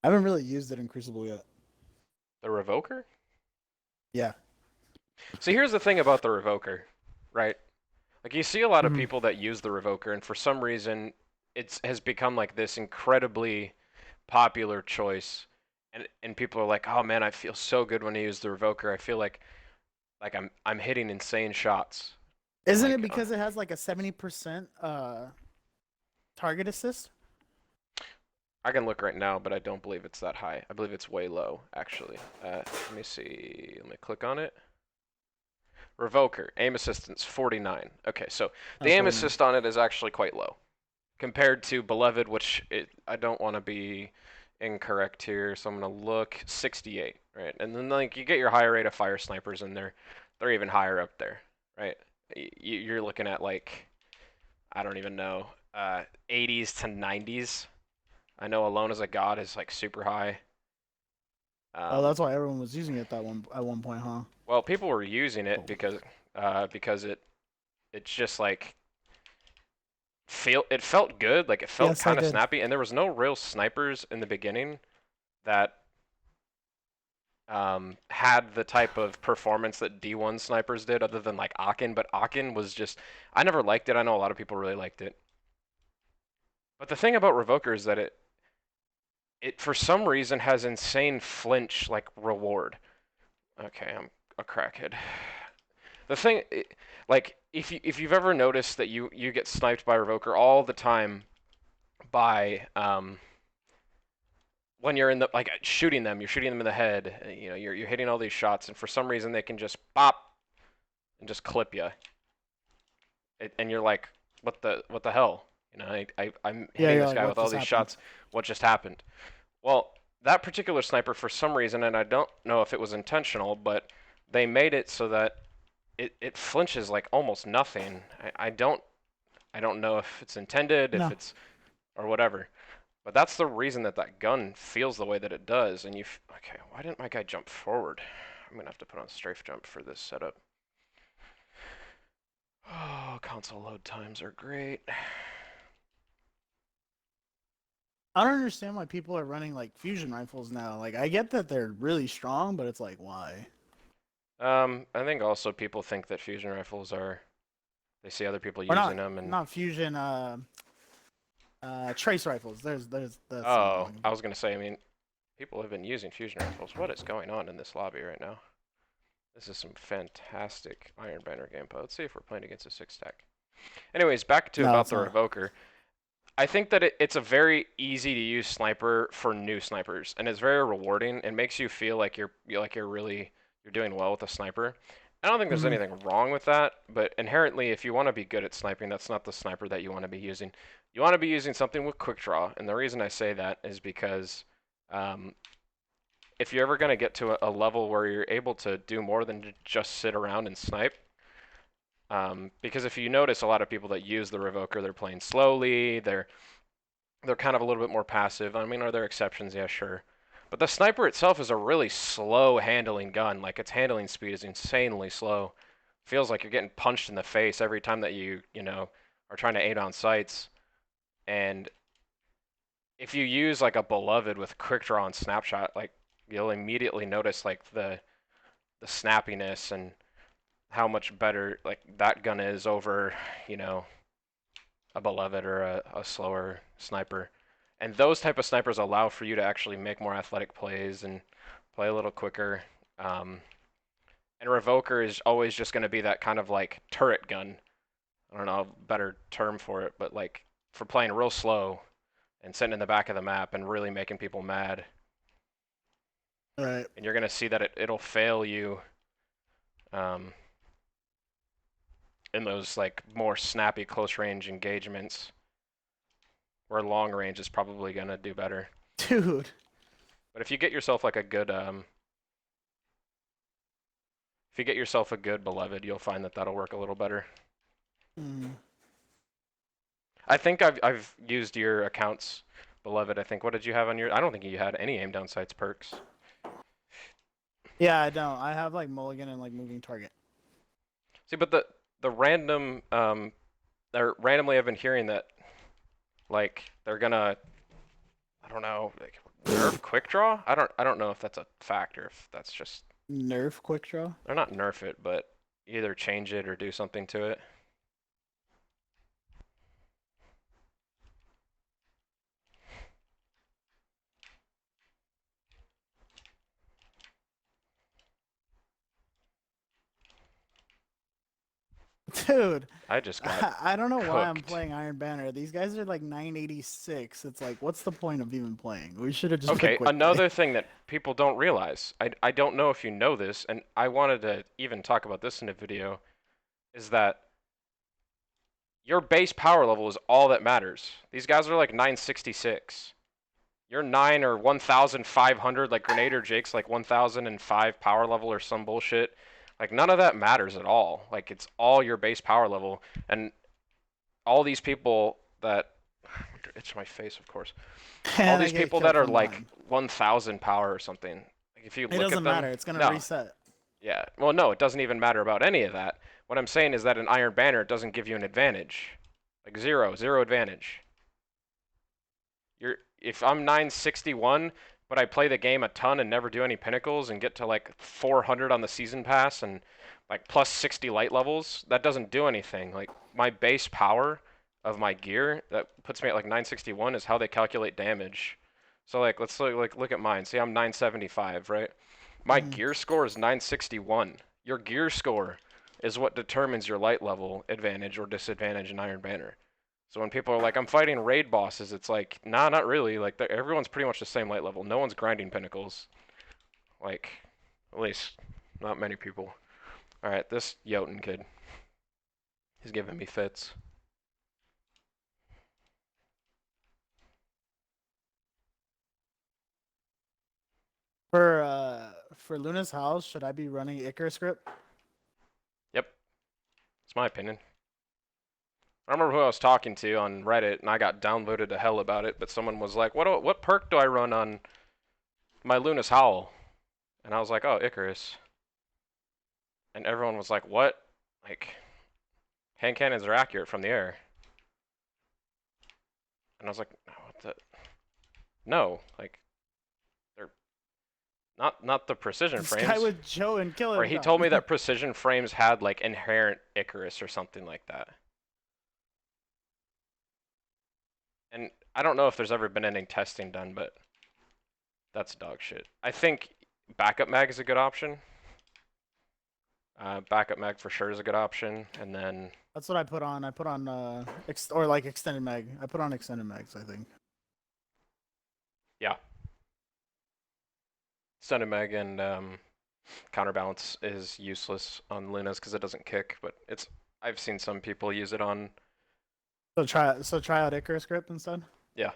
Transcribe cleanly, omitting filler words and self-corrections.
I haven't really used it in Crucible yet. The revoker? Yeah. So here's the thing about the revoker, right? Like you see a lot of Hmm. people that use the revoker, and for some reason, it has become like this incredibly popular choice, and people are like, oh man, I feel so good when I use the revoker. I feel like I'm hitting insane shots. I'm Isn't it like, because it has like a 70% target assist? I can look right now, but I don't believe it's that high. I believe it's way low, actually. Let me see. Let me click on it. Revoker, aim assistance, 49. Okay, so the Oh, aim 49. assist on it is actually quite low compared to Beloved, which I don't want to be incorrect here, so I'm going to look 68, right? And then like you get your higher rate of fire snipers in there. They're even higher up there, right? You're looking at like, I don't even know, 80s to 90s. I know Alone as a God is like super high. Oh, Um, that's why everyone was using it that one at one point, huh? well, people were using it Oh. because it's just like it felt good, like it felt Yes, I kind of did. snappy, and there was no real snipers in the beginning that had the type of performance that D1 snipers did, other than like Aachen. But Aachen was just, I never liked it. I know a lot of people really liked it. But the thing about Revoker is that it for some reason has insane flinch like reward. Okay, I'm a crackhead. The thing, like if you've ever noticed that you get sniped by Revoker all the time by when you're in the like shooting them, you're shooting them in the head. You know, you're hitting all these shots, and for some reason they can just pop and just clip you, and you're like, what the hell? You know, I'm Yeah, hitting you're this like, guy what with all just these happened? shots. What just happened? Well, that particular sniper, for some reason, and I don't know if it was intentional, but they made it so that it flinches like almost nothing. I don't know if it's intended, if No. it's or whatever. But that's the reason that that gun feels the way that it does. And okay, why didn't my guy jump forward? I'm gonna have to put on strafe jump for this setup. Oh, console load times are great. I don't understand why people are running like fusion rifles now. Like, I get that they're really strong, but it's like, why? I think also people think that fusion rifles are. They see other people Or using not, them, and not fusion. Trace rifles. There's that's the one I'm oh, looking I for. was gonna say. I mean, people have been using fusion rifles. What is going on in this lobby right now? This is some fantastic Iron Banner gameplay. Let's see if we're playing against a six stack. Anyways, back to No, about it's the not. Revoker. I think that it's a very easy to use sniper for new snipers, and it's very rewarding. It makes you feel like you're doing well with a sniper. I don't think there's Hmm. anything wrong with that, but inherently, if you want to be good at sniping, that's not the sniper that you want to be using. You want to be using something with quick draw, and the reason I say that is because um, if you're ever going to get to a level where you're able to do more than just sit around and snipe, because if you notice, a lot of people that use the Revoker, they're playing slowly, they're kind of a little bit more passive. I mean, are there exceptions? Yeah, sure. But the sniper itself is a really slow handling gun. Like its handling speed is insanely slow. Feels like you're getting punched in the face every time that you are trying to aim on sights. And if you use like a Beloved with quick draw and snapshot, like you'll immediately notice like the snappiness and how much better like that gun is over, you know, a Beloved or a slower sniper. And those type of snipers allow for you to actually make more athletic plays and play a little quicker. Um, and Revoker is always just going to be that kind of like turret gun. I don't know a better term for it, but like for playing real slow and sitting in the back of the map and really making people mad. Right. And you're going to see that it'll fail you um, in those like more snappy close range engagements where long range is probably going to do better. Dude. But if you get yourself like a good if you get yourself a good Beloved, you'll find that that'll work a little better. Mm. I think I've used your accounts, Beloved. I think what did you have on your? I don't think you had any aim down sights perks. Yeah, I don't. I have like mulligan and like moving target. See, but the random or randomly I've been hearing that like they're gonna I don't know like Nerf quick draw? I don't know if that's a fact or if that's just Nerf quick draw. or not nerf it, but either change it or do something to it. Dude, I just got I don't know why I'm cooked. playing Iron Banner. These guys are like 986. It's like, what's the point of even playing? We should have just played Okay, quick play. another thing that people don't realize, I don't know if you know this, and I wanted to even talk about this in a video, is that your base power level is all that matters. These guys are like 966. You're 9 or 1,500, like Grenadier Jake's like 1,005 power level or some bullshit. Like, none of that matters at all. Like, it's all your base power level. And all these people that. Itch my face, of course. All And I these get people killed that are from like mine. 1,000 power or something. Like, if you It look at doesn't them. matter. It's gonna No. reset. Yeah. Well, no, it doesn't even matter about any of that. What I'm saying is that an Iron Banner doesn't give you an advantage. Like, zero advantage. If I'm 961, but I play the game a ton and never do any pinnacles and get to like 400 on the season pass and like plus 60 light levels, that doesn't do anything. Like my base power of my gear that puts me at like 961 is how they calculate damage. So like let's look at mine. See, I'm 975, right? My Hmm. gear score is 961. Your gear score is what determines your light level advantage or disadvantage in Iron Banner. So when people are like, I'm fighting raid bosses, it's like, nah, not really. Like, everyone's pretty much the same light level. No one's grinding pinnacles. Like, at least, not many people. Alright, this Jotun kid. He's giving me fits. For Luna's house, should I be running Icarus script? Yep, it's my opinion. I remember who I was talking to on Reddit, and I got downvoted to hell about it, but someone was like, what perk do I run on my Luna's Howl? And I was like, oh, Icarus. And everyone was like, what? Like, hand cannons are accurate from the air. And I was like, what the? No, like, they're not the precision This guy frames. with Joe and kill Or him, he told me John. that precision frames had like inherent Icarus or something like that. And I don't know if there's ever been any testing done, but that's dog shit. I think backup mag is a good option. Backup mag for sure is a good option, and then That's what I put on. I put on or like extended mag. I put on extended mags, I think. yeah, Stun mag and counterbalance is useless on Lunas because it doesn't kick, but it's I've seen some people use it on. So try out Icarus script instead. Yeah,